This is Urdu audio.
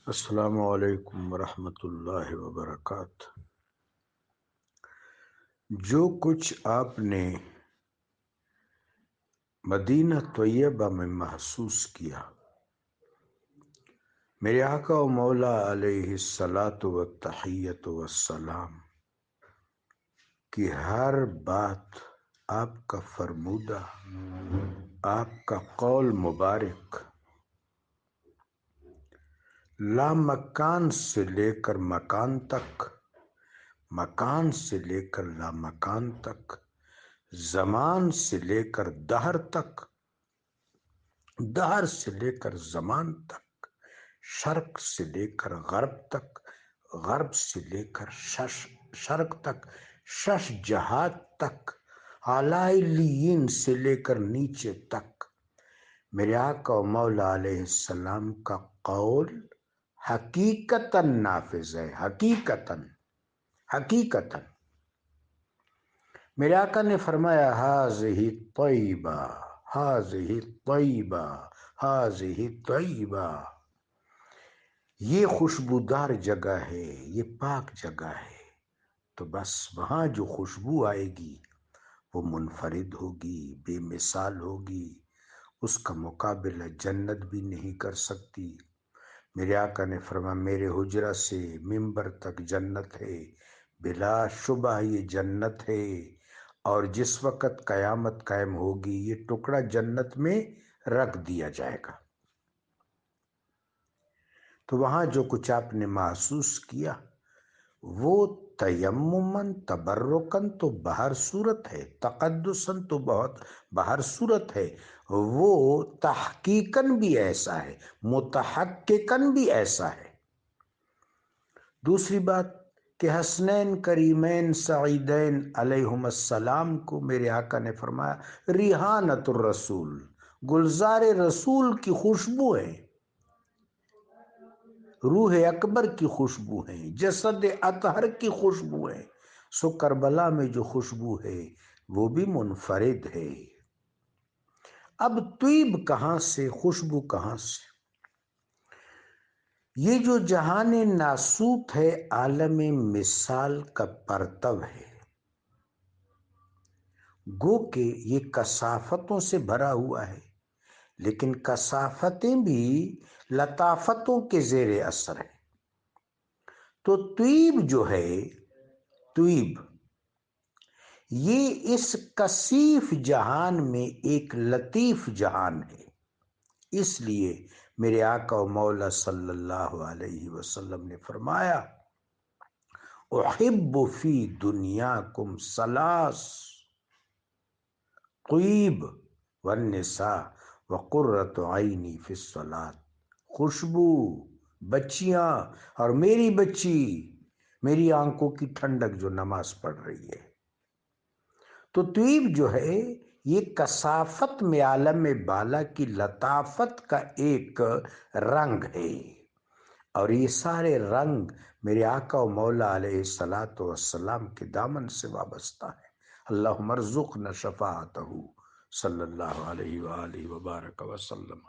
السلام علیکم ورحمۃ اللہ وبرکاتہ۔ جو کچھ آپ نے مدینہ طیبہ میں محسوس کیا، میرے آقا و مولا علیہ الصلاۃ والتحیۃ والسلام کی ہر بات، آپ کا فرمودہ، آپ کا قول مبارک لامکان سے لے کر مکان تک، مکان سے لے کر لامکان تک، زمان سے لے کر دہر تک، دہر سے لے کر زمان تک، شرق سے لے کر غرب تک، غرب سے لے کر شرق تک، شش جہات تک، اعلی علیین سے لے کر نیچے تک، میرے آقا و مولا علیہ السلام کا قول حقیقتاً نافذ ہے۔ حقیقتاً میرے آقا نے فرمایا ہذہ طیبہ، ہذہ طیبہ، ہذہ طیبہ، یہ خوشبودار جگہ ہے، یہ پاک جگہ ہے۔ تو بس وہاں جو خوشبو آئے گی وہ منفرد ہوگی، بے مثال ہوگی، اس کا مقابلہ جنت بھی نہیں کر سکتی۔ میرے آقا نے فرمایا میرے حجرہ سے ممبر تک جنت ہے، بلا شبہ یہ جنت ہے، اور جس وقت قیامت قائم ہوگی یہ ٹکڑا جنت میں رکھ دیا جائے گا۔ تو وہاں جو کچھ آپ نے محسوس کیا وہ تیمماً تبرکاً تو بہر صورت ہے، تقدساً تو بہت بہر صورت ہے، وہ تحقیقاً بھی ایسا ہے، متحققاً بھی ایسا ہے۔ دوسری بات کہ حسنین کریمین سعیدین علیہم السلام کو میرے آقا نے فرمایا ریحانۃ الرسول، گلزار رسول کی خوشبو ہے، روح اکبر کی خوشبو ہے، جسد اطہر کی خوشبو ہے۔ سو کربلا میں جو خوشبو ہے وہ بھی منفرد ہے۔ اب طیب کہاں سے، خوشبو کہاں سے؟ یہ جو جہان ناسوت ہے عالم مثال کا پرتو ہے، گو کہ یہ کثافتوں سے بھرا ہوا ہے، لیکن کثافتیں بھی لطافتوں کے زیر اثر ہیں۔ تو طیب جو ہے، طیب یہ اس کثیف جہان میں ایک لطیف جہان ہے۔ اس لیے میرے آقا و مولا صلی اللہ علیہ وسلم نے فرمایا احب فی دنیاکم ثلاث، طیب والنساء وقرۃ عینی فی الصلاۃ، خوشبو، بچیاں، اور میری بچی، میری آنکھوں کی ٹھنڈک جو نماز پڑھ رہی ہے۔ تو طیب جو ہے یہ کثافت میں عالم بالا کی لطافت کا ایک رنگ ہے، اور یہ سارے رنگ میرے آقا و مولا علیہ الصلاۃ والسلام کے دامن سے وابستہ ہے۔ اللہم ارزقنا شفاعتہ صلی اللہ علیہ وآلہ وبارک وسلم۔